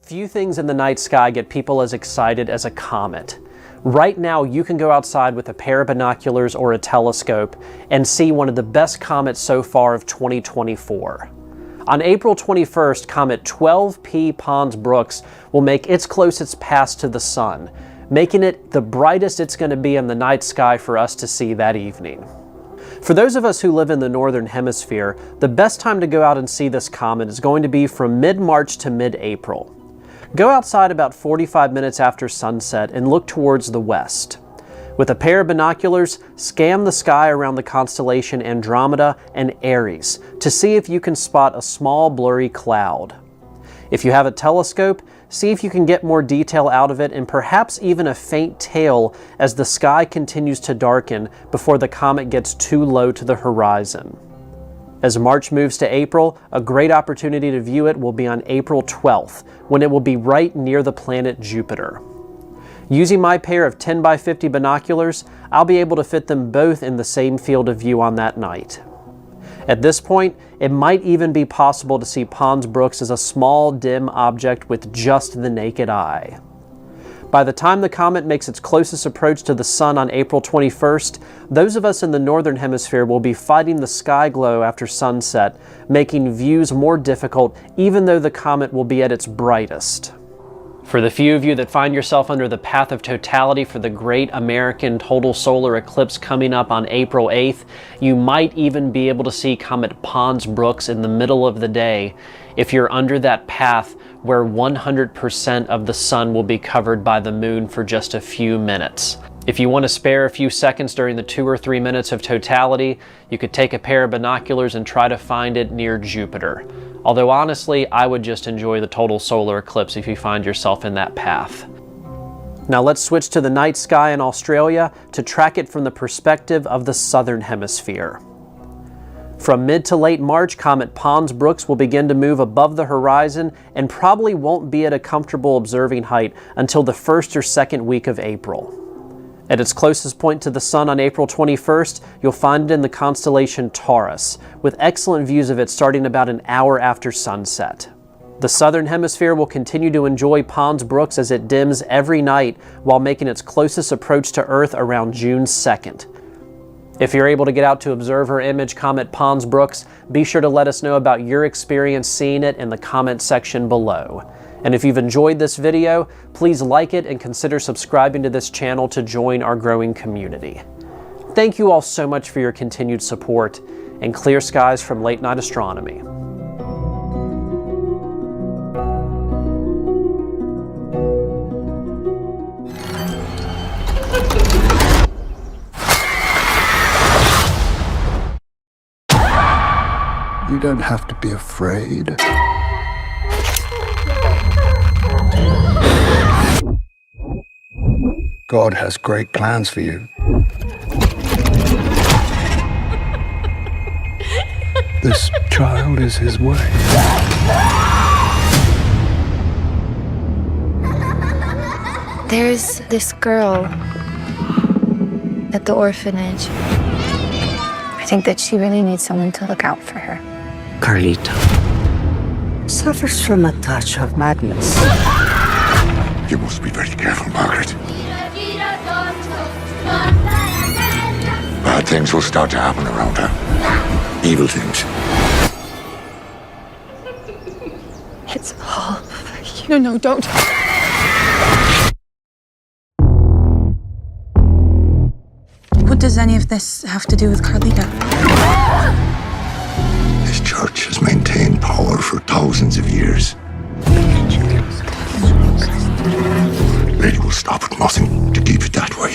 Few things in the night sky get people as excited as a comet. Right now, you can go outside with a pair of binoculars or a telescope and see one of the best comets so far of 2024. On April 21st, comet 12P Pons-Brooks will make its closest pass to the sun, making it the brightest it's going to be in the night sky for us to see that evening. For those of us who live in the northern hemisphere, the best time to go out and see this comet is going to be from mid-March to mid-April. Go outside about 45 minutes after sunset and look towards the west. With a pair of binoculars, scan the sky around the constellation Andromeda and Aries to see if you can spot a small blurry cloud. If you have a telescope, see if you can get more detail out of it and perhaps even a faint tail as the sky continues to darken before the comet gets too low to the horizon. As March moves to April, a great opportunity to view it will be on April 12th, when it will be right near the planet Jupiter. Using my pair of 10 by 50 binoculars, I'll be able to fit them both in the same field of view on that night. At this point, it might even be possible to see Pons-Brooks as a small, dim object with just the naked eye. By the time the comet makes its closest approach to the sun on April 21st, those of us in the northern hemisphere will be fighting the sky glow after sunset, making views more difficult even though the comet will be at its brightest. For the few of you that find yourself under the path of totality for the great American total solar eclipse coming up on April 8th, you might even be able to see comet Pons-Brooks in the middle of the day if you're under that path where 100% of the sun will be covered by the moon for just a few minutes. If you want to spare a few seconds during the 2 or 3 minutes of totality, you could take a pair of binoculars and try to find it near Jupiter. Although honestly, I would just enjoy the total solar eclipse if you find yourself in that path. Now let's switch to the night sky in Australia to track it from the perspective of the southern hemisphere. From mid to late March, comet Pons-Brooks will begin to move above the horizon and probably won't be at a comfortable observing height until the first or second week of April. At its closest point to the sun on April 21st, you'll find it in the constellation Taurus, with excellent views of it starting about an hour after sunset. The southern hemisphere will continue to enjoy Pons-Brooks as it dims every night while making its closest approach to Earth around June 2nd. If you're able to get out to observe or image comet Pons-Brooks, be sure to let us know about your experience seeing it in the comment section below. And if you've enjoyed this video, please like it and consider subscribing to this channel to join our growing community. Thank you all so much for your continued support, and clear skies from Late Night Astronomy. You don't have to be afraid. God has great plans for you. This child is his way. There's this girl at the orphanage. I think that she really needs someone to look out for her. Carlito suffers from a touch of madness. You must be very careful, Margaret. Bad things will start to happen around her. Evil things. It's Paul. No, don't. What does any of this have to do with Carlita? This church has maintained power for thousands of years. Lady will stop at nothing to keep it that way.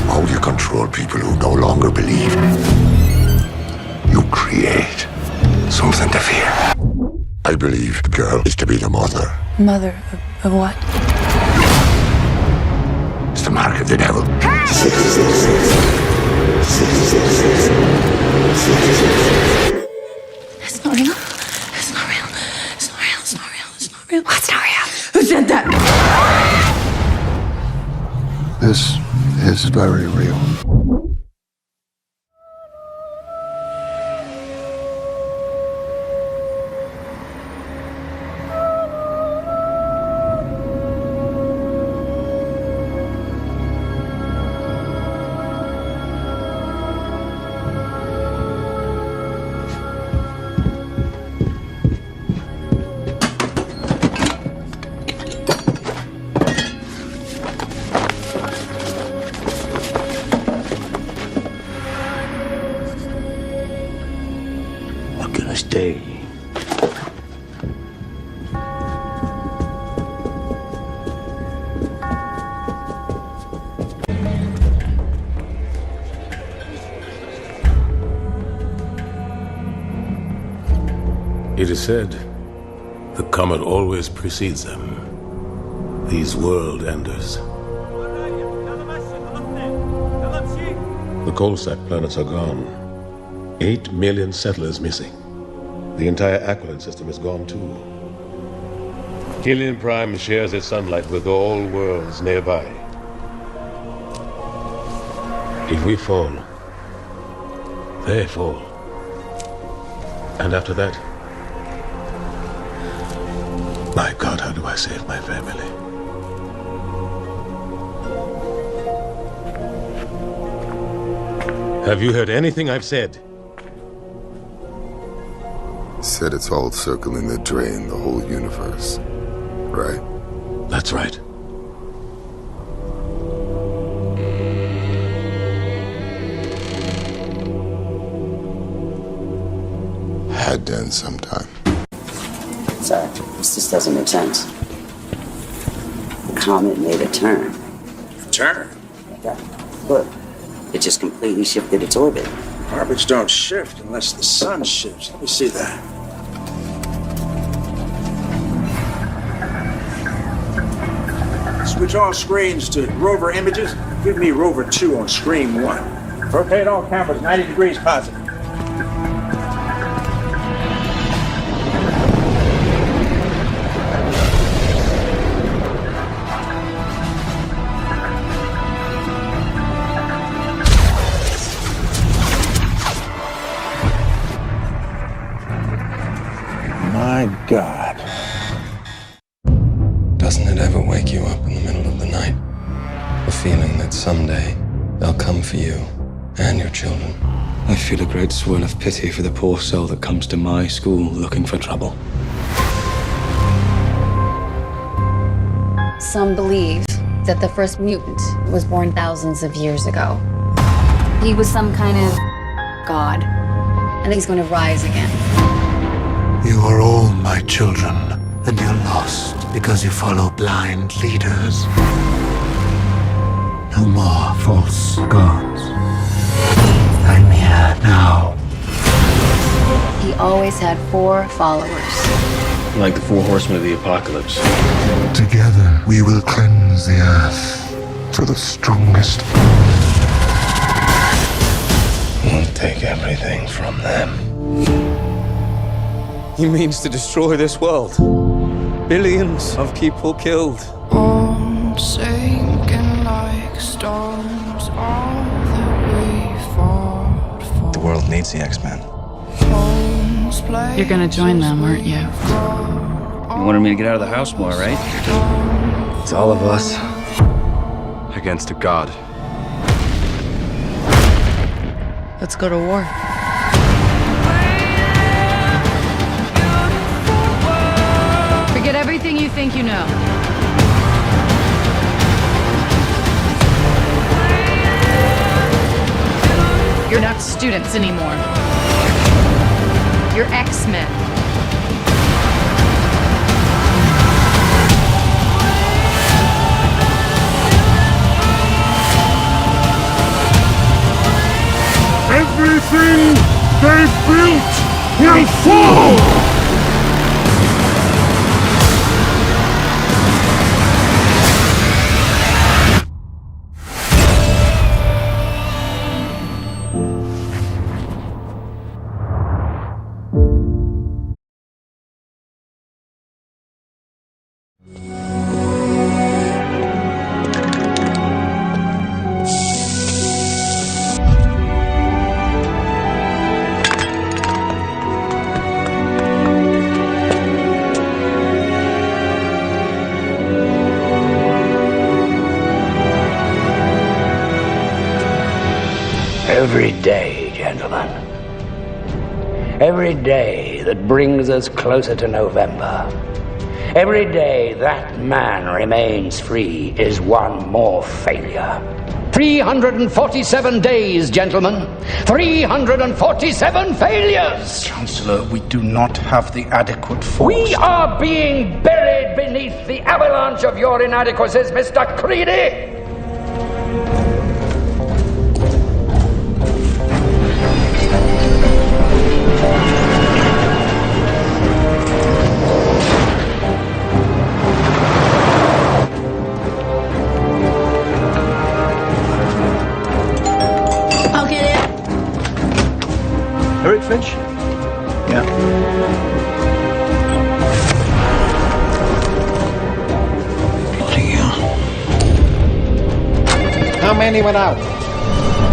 How do you control people who no longer believe? You create something to fear. I believe the girl is to be the mother. Mother of what? It's the mark of the devil. It's not real. It's not real. It's not real. It's not real. It's not real. What's not real? Who said that? This is very real. day. It is said, the comet always precedes them. These world enders. The coal-sack planets are gone. 8 million settlers missing. The entire Aquilon system is gone too. Helion Prime shares its sunlight with all worlds nearby. If we fall, they fall. And after that, my God, how do I save my family? Have you heard anything I've said? Said it's all circling the drain, the whole universe. Right? That's right. Had to end sometime. Sorry, this just doesn't make sense. The comet made a turn. Turn? Yeah. Look, it just completely shifted its orbit. Orbits don't shift unless the sun shifts. Let me see that. Switch all screens to rover images. Give me rover 2 on screen 1. Rotate all cameras 90 degrees positive. My God. Doesn't it ever wake you up in the middle of the night? The feeling that someday they'll come for you and your children. I feel a great swirl of pity for the poor soul that comes to my school looking for trouble. Some believe that the first mutant was born thousands of years ago. He was some kind of god, and he's going to rise again. You are all my children, and you're lost because you follow blind leaders. No more false gods. I'm here now. He always had 4 followers. Like the 4 horsemen of the apocalypse. Together we will cleanse the earth to the strongest. We'll take everything from them. He means to destroy this world. Billions of people killed. Sinking like stones, all that we fought for. The world needs the X-Men. You're gonna join them, aren't you? You wanted me to get out of the house more, right? It's all of us against a god. Let's go to war. Forget everything you think you know. You're not students anymore. You're X-Men. Everything they built will fall! Every day, gentlemen. Every day that brings us closer to November. Every day that man remains free is one more failure. 347 days, gentlemen. 347 failures! Chancellor, we do not have the adequate force. We are being buried beneath the avalanche of your inadequacies, Mr. Creedy! Eric Finch? Yeah. Bloody hell. How many went out?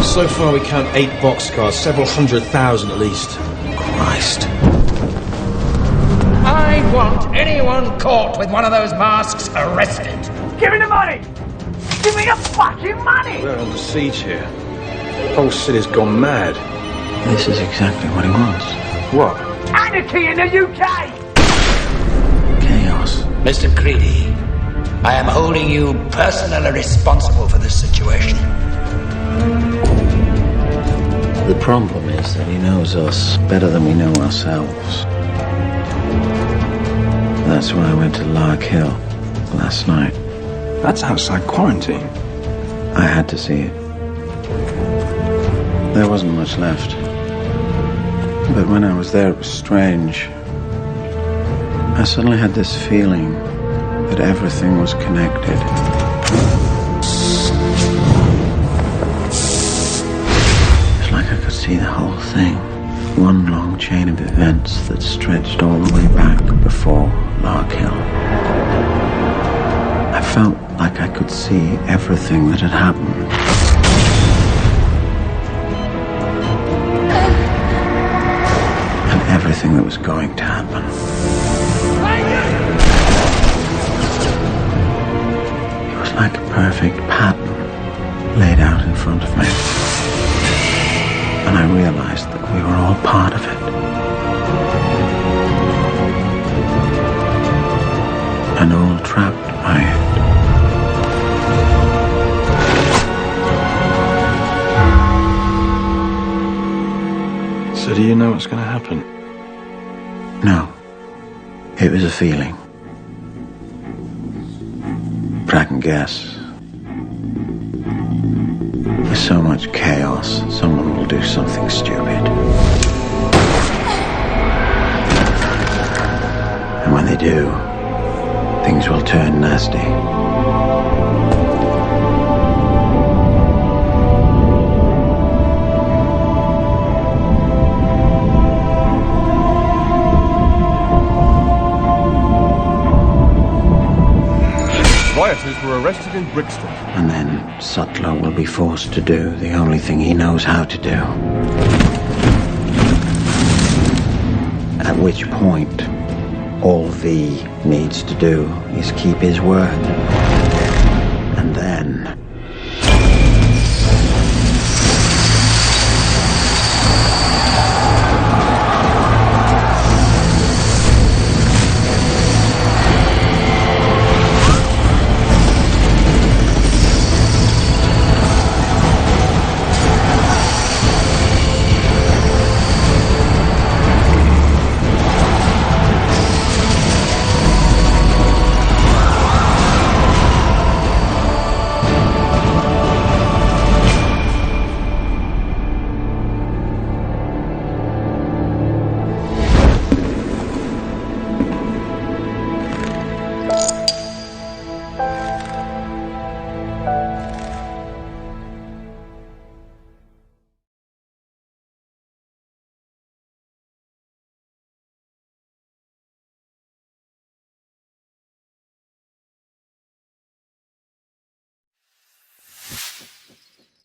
So far we count 8 boxcars, several 100,000 at least. Christ. I want anyone caught with one of those masks arrested. Give me the money! Give me the fucking money! We're under siege here. The whole city's gone mad. This is exactly what he wants. What? Anarchy in the UK! Chaos. Mr. Creedy, I am holding you personally responsible for this situation. The problem is that he knows us better than we know ourselves. That's why I went to Lark Hill last night. That's outside quarantine. I had to see it. There wasn't much left. But when I was there, it was strange. I suddenly had this feeling that everything was connected. It's like I could see the whole thing. One long chain of events that stretched all the way back before Lark Hill. I felt like I could see everything that had happened. Everything that was going to happen. It was like a perfect pattern laid out in front of me. And I realized that we were all part of it. And all trapped by it. So do you know what's going to happen? No, it was a feeling. But I can guess. There's so much chaos, someone will do something stupid. And when they do, things will turn nasty. Rioters were arrested in Brixton. And then Sutler will be forced to do the only thing he knows how to do. At which point, all V needs to do is keep his word. And then